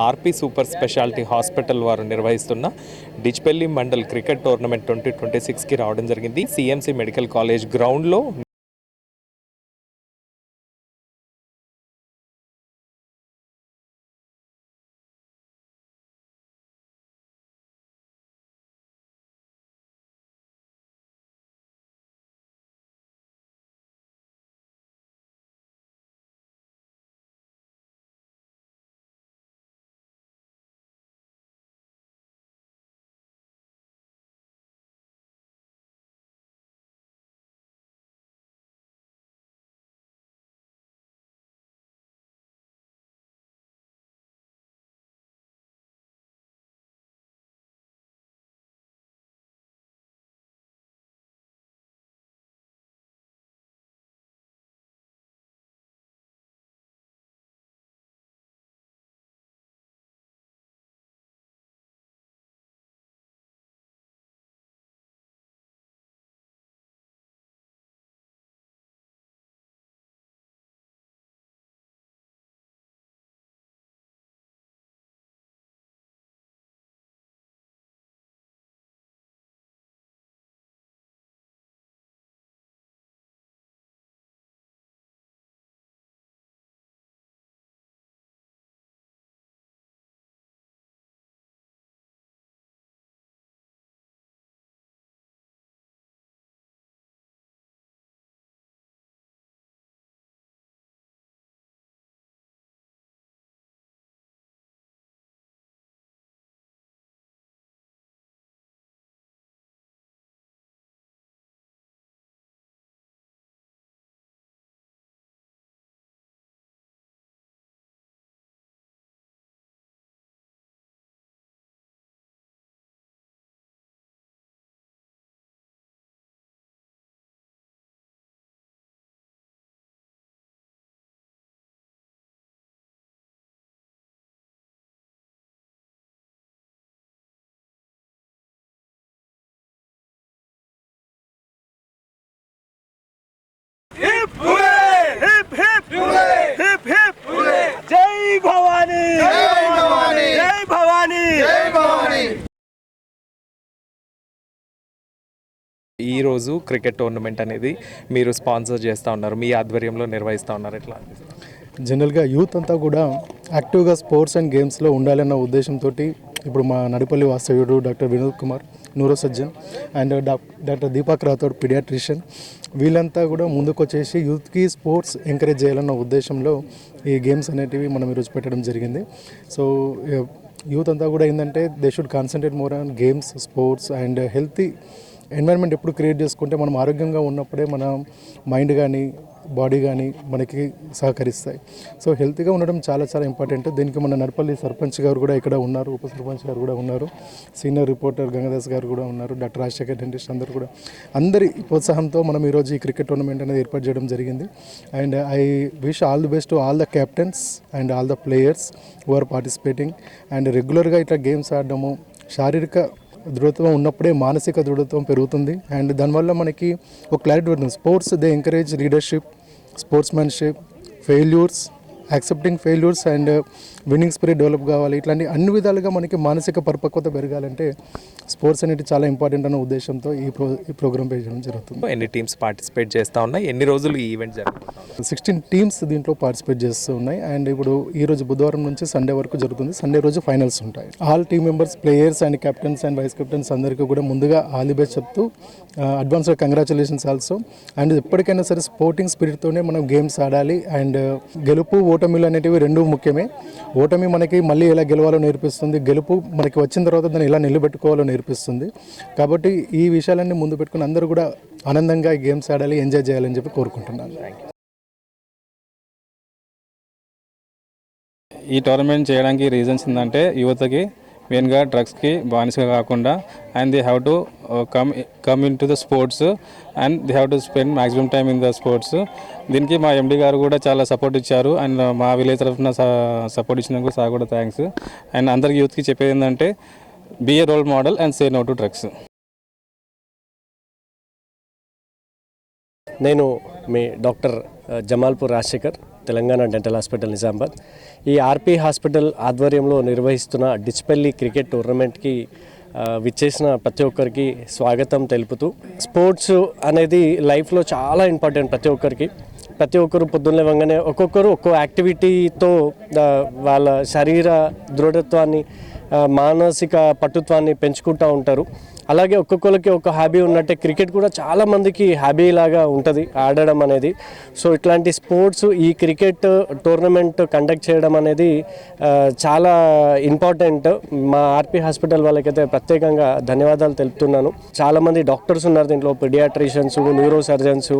ఆర్పి super speciality hospital వారు నిర్వహిస్తున్న Dichpalli mandal cricket tournament 2026కి రావడం జరిగింది. సిఎంసి మెడికల్ కాలేజ్ గ్రౌండ్లో జై భవానీ జై భవానీ. ఈరోజు క్రికెట్ టోర్నమెంట్ అనేది మీరు స్పాన్సర్ చేస్తూ ఉన్నారు, మీ ఆధ్వర్యంలో నిర్వహిస్తూ ఉన్నారు. ఎట్లా జనరల్గా యూత్ అంతా కూడా యాక్టివ్గా స్పోర్ట్స్ అండ్ గేమ్స్లో ఉండాలన్న ఉద్దేశంతో ఇప్పుడు మా నడిపల్లి వాస్తవ్యుడు doctor Vinod Kumar neurosurgeon and doctor Deepak Rathod paediatrician వీళ్ళంతా కూడా ముందుకు వచ్చేసి యూత్కి స్పోర్ట్స్ ఎంకరేజ్ చేయాలన్న ఉద్దేశంలో ఈ గేమ్స్ అనేటివి మనం ఈరోజు పెట్టడం జరిగింది. సో యూత్ అంతా కూడా ఏంటంటే they should concentrate more on games, sports and healthy environment ఎప్పుడు క్రియేట్ చేసుకుంటే మనం ఆరోగ్యంగా ఉన్నప్పుడే మన మైండ్ కానీ బాడీ కానీ మనకి సహకరిస్తాయి. సో హెల్తీగా ఉండడం చాలా చాలా ఇంపార్టెంట్. దీనికి మన నడపల్లి సర్పంచ్ గారు కూడా ఇక్కడ ఉన్నారు, ఉప సర్పంచ్ గారు కూడా ఉన్నారు, సీనియర్ రిపోర్టర్ గంగాదాస్ గారు కూడా ఉన్నారు, డాక్టర్ రాజశేఖర్ డెంటిస్ట్ అందరూ కూడా అందరి ప్రోత్సాహంతో మనం ఈరోజు ఈ క్రికెట్ టోర్నమెంట్ అనేది ఏర్పాటు చేయడం జరిగింది. And I wish all the best to all the captains and all the players who are participating. And రెగ్యులర్గా ఇట్లా గేమ్స్ ఆడడము శారీరక దృఢత్వం ఉన్నప్పుడే మానసిక దృఢత్వం పెరుగుతుంది. అండ్ దానివల్ల మనకి ఒక క్లారిటీ ఉంటుంది. Sports they encourage leadership, sportsmanship, failures, accepting failures and winnowing spirit develop కావాలి. ఇట్లాంటి అన్ని విధాలుగా మనకి మానసిక పరిపక్వత పెరగాలంటే స్పోర్ట్స్ అనేది చాలా ఇంపార్టెంట్ అన్న ఉద్దేశంతో ఈ ప్రోగ్రామ్ చేయడం జరుగుతుంది. ఎన్ని టీమ్స్ పార్టిసిపేట్ చేస్తూ ఉన్నాయి, ఎన్ని రోజులు ఈ ఈవెంట్ జరుగుతుంది? 16 టీమ్స్ దీంట్లో పార్టిసిపేట్ చేస్తూ ఉన్నాయి. అండ్ ఇప్పుడు ఈ రోజు బుధవారం నుంచి సండే వరకు జరుగుతుంది. సండే రోజు ఫైనల్స్ ఉంటాయి. All team members, players and captains and vice captains అందరికీ కూడా ముందుగా ఆల్ ది బెస్ట్ చెప్తూ అడ్వాన్స్గా కంగ్రాచులేషన్స్ ఆల్సో. అండ్ ఎప్పటికైనా సరే స్పోర్టింగ్ స్పిరిట్తోనే మనం గేమ్స్ ఆడాలి. అండ్ గెలుపు ఓటమిలు అనేటివి రెండూ ముఖ్యమే. ఓటమి మనకి మళ్ళీ ఎలా గెలవాలో నేర్పిస్తుంది, గెలుపు మనకి వచ్చిన తర్వాత దాన్ని ఎలా నిలబెట్టుకోవాలో నేర్పిస్తుంది. కాబట్టి ఈ విషయాలన్నీ ముందు పెట్టుకుని అందరూ కూడా ఆనందంగా గేమ్స్ ఆడాలి, ఎంజాయ్ చేయాలని చెప్పి కోరుకుంటున్నాను. ఈ టోర్నమెంట్ చేయడానికి రీజన్స్ ఏంటంటే యువతకి మెయిన్గా డ్రగ్స్కి బానిసగా కాకుండా and they have to come in to the sports and they have to spend maximum time in the sports. దీనికి మా ఎండి గారు కూడా చాలా సపోర్ట్ ఇచ్చారు. అండ్ మా విలేజ్ తరఫున సపోర్ట్ ఇచ్చినందుకు సార్ కూడా థ్యాంక్స్. అండ్ అందరికి యూత్కి చెప్పేది ఏంటంటే be a role model and say no to drugs. నేను మీ doctor Jamalpur Rajasekhar, Telangana dental hospital Nizamabad. ఈ ఆర్పీ హాస్పిటల్ ఆధ్వర్యంలో నిర్వహిస్తున్న డిచ్పల్లి క్రికెట్ టోర్నమెంట్కి విచ్చేసిన ప్రతి ఒక్కరికి స్వాగతం తెలుపుతూ, స్పోర్ట్స్ అనేది లైఫ్లో చాలా ఇంపార్టెంట్. ప్రతి ఒక్కరు పొద్దున్న లేవగానే ఒక్కొక్కరు ఒక్కో యాక్టివిటీతో వాళ్ళ శరీర దృఢత్వాన్ని, మానసిక పటుత్వాన్ని పెంచుకుంటూ ఉంటారు. అలాగే ఒక్కొక్కరికి ఒక హాబీ ఉన్నట్టే క్రికెట్ కూడా చాలామందికి హాబీ లాగా ఉంటుంది ఆడడం అనేది. సో ఇట్లాంటి స్పోర్ట్స్, ఈ క్రికెట్ టోర్నమెంట్ కండక్ట్ చేయడం అనేది చాలా ఇంపార్టెంట్. మా ఆర్పీ హాస్పిటల్ వాళ్ళకైతే ప్రత్యేకంగా ధన్యవాదాలు తెలుపుతున్నాను. చాలామంది డాక్టర్స్ ఉన్నారు దీంట్లో, పీడియాట్రిషియన్స్, న్యూరో సర్జన్స్,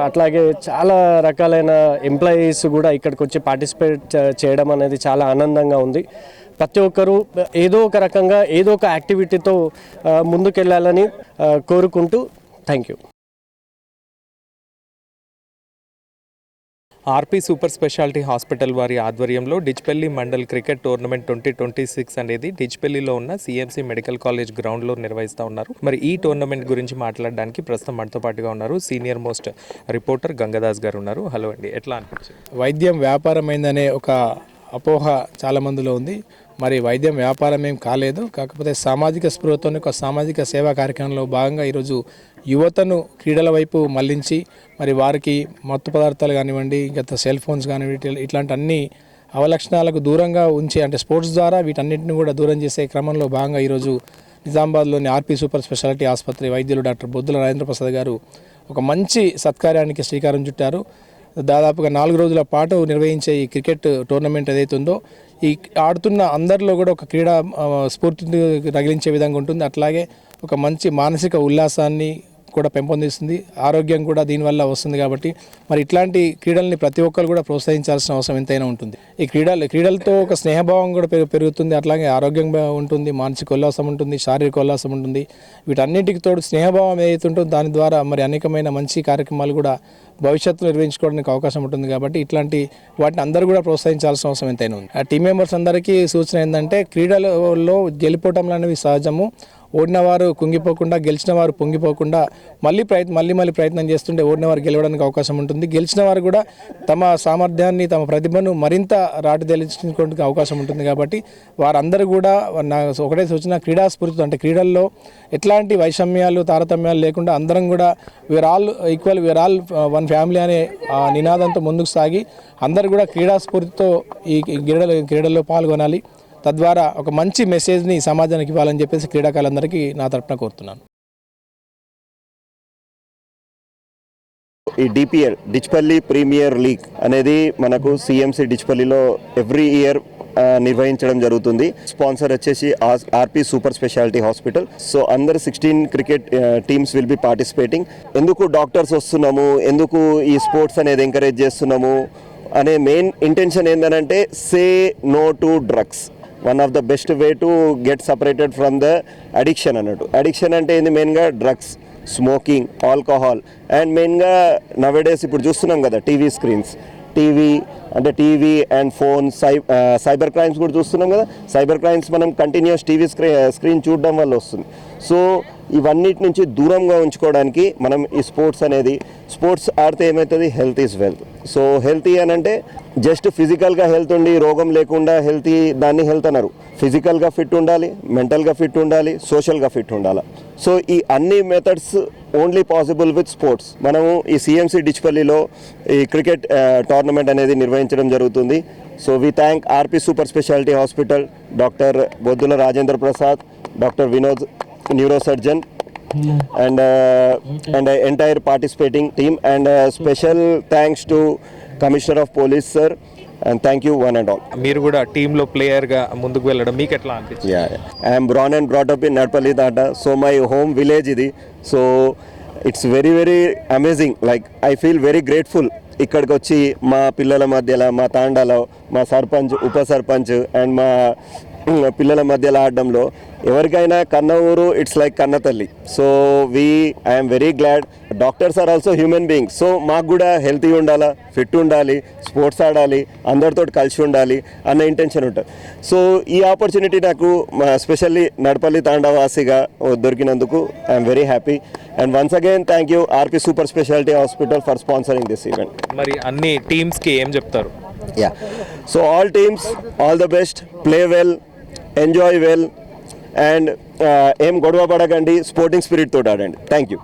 అట్లాగే చాలా రకాలైన ఎంప్లాయీస్ కూడా ఇక్కడికి వచ్చి పార్టిసిపేట్ చేయడం అనేది చాలా ఆనందంగా ఉంది. ప్రతి ఒక్కరూ ఏదో ఒక రకంగా ఏదో ఒక యాక్టివిటీతో ముందుకెళ్ళాలని కోరుకుంటూ thank you. RP super speciality hospital వారి ఆధ్వర్యంలో డిచ్పల్లి మండల్ క్రికెట్ టోర్నమెంట్ 2026 అనేది డిచ్పల్లిలో ఉన్న సిఎంసి మెడికల్ కాలేజ్ గ్రౌండ్లో నిర్వహిస్తూ ఉన్నారు. మరి ఈ టోర్నమెంట్ గురించి మాట్లాడడానికి ప్రస్తుతం మనతో పాటుగా ఉన్నారు సీనియర్ మోస్ట్ రిపోర్టర్ గంగదాస్ గారు ఉన్నారు. హలో అండి, ఎట్లా అనిపించింది? వైద్యం వ్యాపారమైందనే ఒక అపోహ చాలా మందిలో ఉంది. మరి వైద్యం వ్యాపారం ఏం కాలేదు, కాకపోతే సామాజిక స్పృహతో ఒక సామాజిక సేవా కార్యక్రమంలో భాగంగా ఈరోజు యువతను క్రీడల వైపు మళ్లించి మరి వారికి మత్తు పదార్థాలు కానివ్వండి, ఇంకా సెల్ ఫోన్స్ కానివ్వండి, ఇట్లాంటి అన్ని అవలక్షణాలకు దూరంగా ఉంచి, అంటే స్పోర్ట్స్ ద్వారా వీటన్నిటిని కూడా దూరం చేసే క్రమంలో భాగంగా ఈరోజు నిజామాబాద్లోని ఆర్పీ సూపర్ స్పెషాలిటీ ఆసుపత్రి వైద్యులు డాక్టర్ బొద్దుల రాజేంద్ర ప్రసాద్ గారు ఒక మంచి సత్కార్యానికి శ్రీకారం చుట్టారు. దాదాపుగా 4 రోజుల పాటు నిర్వహించే ఈ క్రికెట్ టోర్నమెంట్ ఏదైతే ఉందో, ఈ ఆడుతున్న అందరిలో కూడా ఒక క్రీడా స్ఫూర్తిని రగిలించే విధంగా ఉంటుంది. అట్లాగే ఒక మంచి మానసిక ఉల్లాసాన్ని కూడా పెంపొందిస్తుంది, ఆరోగ్యం కూడా దీనివల్ల వస్తుంది. కాబట్టి మరి ఇట్లాంటి క్రీడల్ని ప్రతి ఒక్కరు కూడా ప్రోత్సహించాల్సిన అవసరం ఎంతైనా ఉంటుంది. ఈ క్రీడలతో ఒక స్నేహభావం కూడా పెరుగుతుంది, అట్లాగే ఆరోగ్యం ఉంటుంది, మానసిక ఉల్లాసం ఉంటుంది, శారీరక ఉల్లాసం ఉంటుంది. వీటన్నిటికి తోడు స్నేహభావం ఏదైతే ఉంటుందో దాని ద్వారా మరి అనేకమైన మంచి కార్యక్రమాలు కూడా భవిష్యత్తులో నిర్వహించుకోవడానికి అవకాశం ఉంటుంది. కాబట్టి ఇట్లాంటి వాటిని అందరూ కూడా ప్రోత్సహించాల్సిన అవసరం ఎంతైనా ఉంది. ఆ టీం మెంబర్స్ అందరికీ సూచన ఏంటంటే, క్రీడలలో గెలిపోవటం అనేవి సహజము. ఓడిన వారు కుంగిపోకుండా, గెలిచిన వారు పొంగిపోకుండా మళ్ళీ ప్రయత్నం చేస్తుంటే ఓడిన వారు గెలవడానికి అవకాశం ఉంటుంది. గెలిచిన వారు కూడా తమ సామర్థ్యాన్ని, తమ ప్రతిభను మరింత రాటుదేల్చుకోవడానికి అవకాశం ఉంటుంది. కాబట్టి వారందరూ కూడా నా ఒకటే సూచన, క్రీడాస్ఫూర్తితో, అంటే క్రీడల్లో ఎట్లాంటి వైషమ్యాలు, తారతమ్యాలు లేకుండా అందరం కూడా we are all equal, we are all one family అనే నినాదంతో ముందుకు సాగి అందరూ కూడా క్రీడాస్ఫూర్తితో ఈ క్రీడల్లో పాల్గొనాలి. తద్వారా ఒక మంచి మెసేజ్ని సమాజానికి ఇవ్వాలని చెప్పేసి క్రీడాకారులందరికీ నా తరపున కోరుతున్నాను. ఈ డిపిఎల్ డిచ్పల్లి ప్రీమియర్ లీగ్ అనేది మనకు సిఎంసి డిచ్పల్లిలో ఎవ్రీ ఇయర్ నిర్వహించడం జరుగుతుంది. స్పాన్సర్ వచ్చేసి RP super speciality hospital. So అందరు 16 cricket teams will be participating. ఎందుకు డాక్టర్స్ వస్తున్నాము, ఎందుకు ఈ స్పోర్ట్స్ అనేది ఎంకరేజ్ చేస్తున్నాము అనే మెయిన్ ఇంటెన్షన్ ఏంటంటే, say no to drugs. One of the best way to get separated from the addiction అన్నట్టు. అడిక్షన్ అంటే ఏంది? మెయిన్గా డ్రగ్స్, స్మోకింగ్, ఆల్కహాల్, అండ్ మెయిన్గా నవేడేస్ ఇప్పుడు చూస్తున్నాం కదా TV screens, TV and phone, cyber crimes కూడా చూస్తున్నాం కదా. సైబర్ క్రైమ్స్ మనం కంటిన్యూస్ టీవీ స్క్రీన్ చూడడం వల్ల వస్తుంది. సో ఇవన్నిటి నుంచి దూరంగా ఉంచుకోవడానికి మనం ఈ స్పోర్ట్స్ ఆడితే ఏమవుతుంది? Health is wealth. So healthy అని అంటే జస్ట్ ఫిజికల్గా హెల్త్ ఉండి రోగం లేకుండా దాన్ని హెల్త్ అన్నారు. ఫిజికల్గా ఫిట్ ఉండాలి, మెంటల్గా ఫిట్ ఉండాలి, సోషల్గా ఫిట్ ఉండాలి. సో ఈ అన్ని methods only possible with sports. మనము ఈ సిఎంసి డిచ్పల్లిలో ఈ క్రికెట్ టోర్నమెంట్ అనేది నిర్వహించడం జరుగుతుంది. So we thank RP super speciality hospital, doctor Boddula Rajendra Prasad, doctor Vinod, neurosurgeon, and entire participating team, and special thanks to Commissioner of Police sir, and thank you one and all. మీరు కూడా టీంలో ప్లేయర్గా ముందుకు వెళ్ళడం మీకు ఎట్లా అనిపించింది? I am born and brought up in Nadpalli Data, so my home village idi. So it's very very amazing, like I feel very grateful ఇక్కడికి వచ్చి మా పిల్లల మధ్యలో, మా తాండాలో, మా సర్పంచ్, ఉప సర్పంచ్ అండ్ మా పిల్లల మధ్యలో ఆడడంలో ఎవరికైనా కన్న ఊరు ఇట్స్ లైక్ కన్న తల్లి. So I'm very glad. Doctors are also human beings. So మాకు కూడా హెల్తీ ఉండాలా, ఫిట్ ఉండాలి, స్పోర్ట్స్ ఆడాలి, అందరితో కలిసి ఉండాలి అన్న ఇంటెన్షన్ ఉంటుంది. సో ఈ ఆపర్చునిటీ నాకు స్పెషల్లీ నడపల్లి తాండవాసిగా దొరికినందుకు I'm very happy. And once again thank you RP super speciality hospital for sponsoring this event. మరి అన్ని టీమ్స్కి ఏం చెప్తారు? Yeah. So all teams, all the best. Play well, enjoy well, and ఏం గొడవ పడకండి, స్పోర్టింగ్ స్పిరిట్ తోటి ఆడండి. Thank you.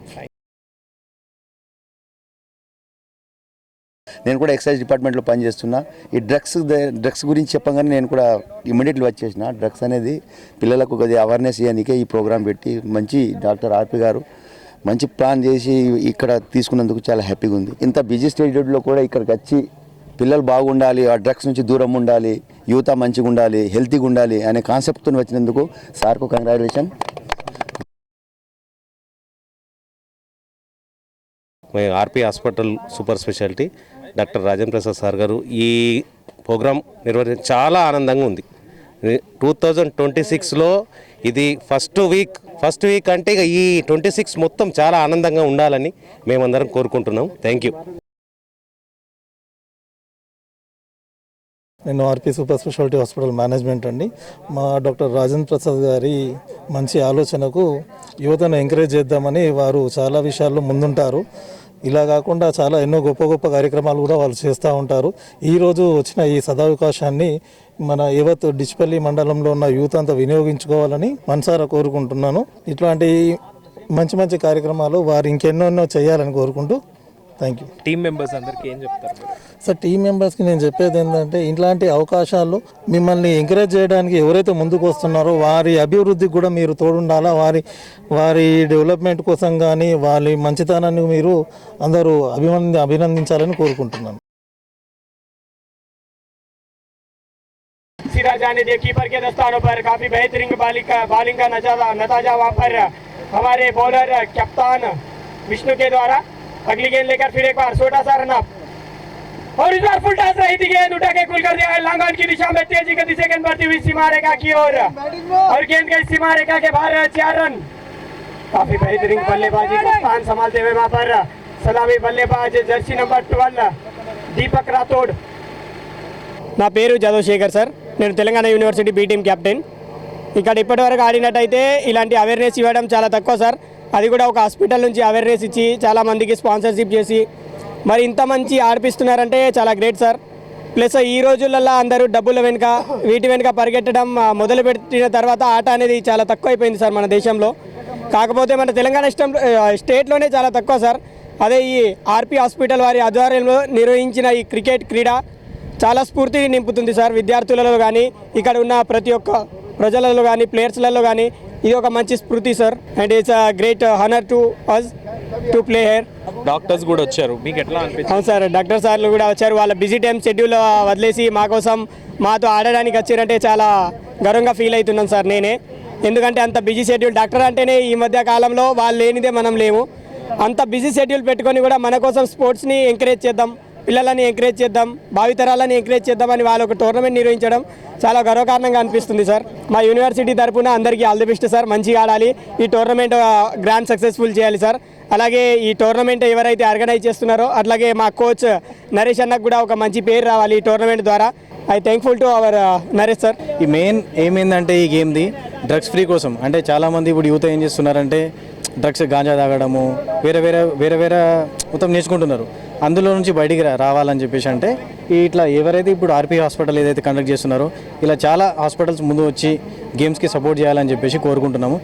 నేను కూడా ఎక్సైజ్ డిపార్ట్మెంట్లో పనిచేస్తున్నా. ఈ డ్రగ్స్ గురించి చెప్పగానే నేను కూడా ఇమ్మీడియట్లీ వచ్చేసిన. డ్రగ్స్ అనేది పిల్లలకు కొద్దిగా అవేర్నెస్ ఇవ్వడానికే ఈ ప్రోగ్రాం పెట్టి మంచి డాక్టర్ ఆర్పి గారు మంచి ప్లాన్ చేసి ఇక్కడ తీసుకున్నందుకు చాలా హ్యాపీగా ఉంది. ఇంత బిజీ స్టేడియంలో కూడా ఇక్కడికి వచ్చి పిల్లలు బాగుండాలి, ఆ డ్రగ్స్ నుంచి దూరం ఉండాలి, యువత మంచిగా ఉండాలి, హెల్తీగా ఉండాలి అనే కాన్సెప్ట్తో వచ్చినందుకు సార్కు congratulation. RP hospital super speciality doctor Rajendra Prasad sir గారు ఈ ప్రోగ్రాం నిర్వహించ చాలా ఆనందంగా ఉంది. 2026లో ఇది ఫస్ట్ వీక్ అంటే ఇక ఈ 26 మొత్తం చాలా ఆనందంగా ఉండాలని మేమందరం కోరుకుంటున్నాం. Thank you. నేను RP super speciality hospital management అండి. మా డాక్టర్ రాజేంద్ర ప్రసాద్ గారి మంచి ఆలోచనకు యువతను ఎంకరేజ్ చేద్దామని వారు చాలా విషయాల్లో ముందుంటారు. ఇలా కాకుండా చాలా ఎన్నో గొప్ప గొప్ప కార్యక్రమాలు కూడా వాళ్ళు చేస్తూ ఉంటారు. ఈరోజు వచ్చిన ఈ సదావకాశాన్ని మన యావత్ డిచ్పల్లి మండలంలో ఉన్న యూత్ అంతా వినియోగించుకోవాలని మనసారా కోరుకుంటున్నాను. ఇట్లాంటి మంచి మంచి కార్యక్రమాలు వారు ఇంకెన్నెన్నో చేయాలని కోరుకుంటూ థ్యాంక్ యూ. టీమ్ మెంబర్స్ అందరికీ ఏం చెప్తారు? సార్, టీమ్ మెంబర్స్కి నేను చెప్పేది ఏంటంటే ఇట్లాంటి అవకాశాలు మిమ్మల్ని ఎంకరేజ్ చేయడానికి ఎవరైతే ముందుకు వస్తున్నారో వారి అభివృద్ధికి కూడా మీరు తోడుండాలా. వారి డెవలప్మెంట్ కోసం కానీ వారి మంచితనాన్ని మీరు అందరూ అభినందించాలని కోరుకుంటున్నాను. सीधा जाने दिए कीपर के दस्तानों पर काफी बेहतरीन बॉलिंग का नतीजा वहां पर हमारे बॉलर कप्तान विष्णु के द्वारा अगली गेंद लेकर फिर एक बार छोटा सा रन अप और इस बार फुल टॉस रही थी गेंद उठा के कुल कर दिया लॉन्ग ऑन की दिशा में तेजी गति से गेंद बढ़ती हुई सीमा रेखा की ओर और गेंद गई सीमा रेखा के बाहर 4 रन. काफी बेहतरीन बल्लेबाजी का स्थान संभालते हुए वहां पर सलामी बल्लेबाज जर्सी नंबर 12 दीपक राठौड़. నా పేరు జదోశేఖర్ సార్. నేను Telangana university B team captain. ఇక్కడ ఇప్పటివరకు ఆడినట్టయితే ఇలాంటి అవేర్నెస్ ఇవ్వడం చాలా తక్కువ సార్. అది కూడా ఒక హాస్పిటల్ నుంచి అవేర్నెస్ ఇచ్చి చాలామందికి స్పాన్సర్షిప్ చేసి మరి ఇంత మంచి ఆడిపిస్తున్నారంటే చాలా గ్రేట్ సార్. ప్లస్ ఈ రోజులలో అందరూ డబ్బుల వెనుక వీటి వెనుక పరిగెట్టడం మొదలుపెట్టిన తర్వాత ఆట అనేది చాలా తక్కువ అయిపోయింది సార్ మన దేశంలో. కాకపోతే మన తెలంగాణ స్టేట్లోనే చాలా తక్కువ సార్. అదే ఈ ఆర్పీ హాస్పిటల్ వారి ఆధ్వర్యంలో నిర్వహించిన ఈ క్రికెట్ క్రీడ చాలా స్ఫూర్తిని నింపుతుంది సార్. విద్యార్థులలో కానీ ఇక్కడ ఉన్న ప్రతి ఒక్క ప్రజలలో కానీ ప్లేయర్స్లలో కానీ ఇది ఒక మంచి స్ఫూర్తి sir. And it's a great honour to us to play here. Doctors కూడా వచ్చారు, మీకు ఎట్లా అనిపించింది? అవును సార్, డాక్టర్ సార్లు కూడా వచ్చారు. వాళ్ళ బిజీ టైం షెడ్యూల్ వదిలేసి మా కోసం మాతో ఆడడానికి వచ్చారంటే చాలా గర్వంగా ఫీల్ అవుతున్నాం సార్ నేనే. ఎందుకంటే అంత బిజీ షెడ్యూల్, డాక్టర్ అంటేనే ఈ మధ్య కాలంలో వాళ్ళు లేనిదే మనం లేము. అంత బిజీ షెడ్యూల్ పెట్టుకొని కూడా మన కోసం స్పోర్ట్స్ని ఎంకరేజ్ చేద్దాం, పిల్లలని ఎంకరేజ్ చేద్దాం, భావితరాలని ఎంకరేజ్ చేద్దామని వాళ్ళు ఒక టోర్నమెంట్ నిర్వహించడం చాలా గర్వకారణంగా అనిపిస్తుంది సార్. మా యూనివర్సిటీ తరఫున అందరికీ ఆల్ ది బెస్ట్ సార్. మంచిగా ఆడాలి, ఈ టోర్నమెంట్ గ్రాండ్ సక్సెస్ఫుల్ చేయాలి సార్. అలాగే ఈ టోర్నమెంట్ ఎవరైతే ఆర్గనైజ్ చేస్తున్నారో అట్లాగే మా కోచ్ నరేష్ అన్నకు కూడా ఒక మంచి పేరు రావాలి ఈ టోర్నమెంట్ ద్వారా. I thankful to our Naresh sir. ఈ మెయిన్ ఏమైందంటే ఈ గేమ్ది డ్రగ్స్ ఫ్రీ కోసం. అంటే చాలామంది ఇప్పుడు యూత్ ఏం చేస్తున్నారంటే డ్రగ్స్ గాంజా తాగడము వేరే మొత్తం నేర్చుకుంటున్నారు. అందులో నుంచి బయటికి రావాలని చెప్పేసి అంటే ఇట్లా ఎవరైతే ఇప్పుడు ఆర్పీ హాస్పిటల్ ఏదైతే కండక్ట్ చేస్తున్నారో ఇలా చాలా హాస్పిటల్స్ ముందు వచ్చి గేమ్స్కి సపోర్ట్ చేయాలని చెప్పేసి కోరుకుంటున్నాము.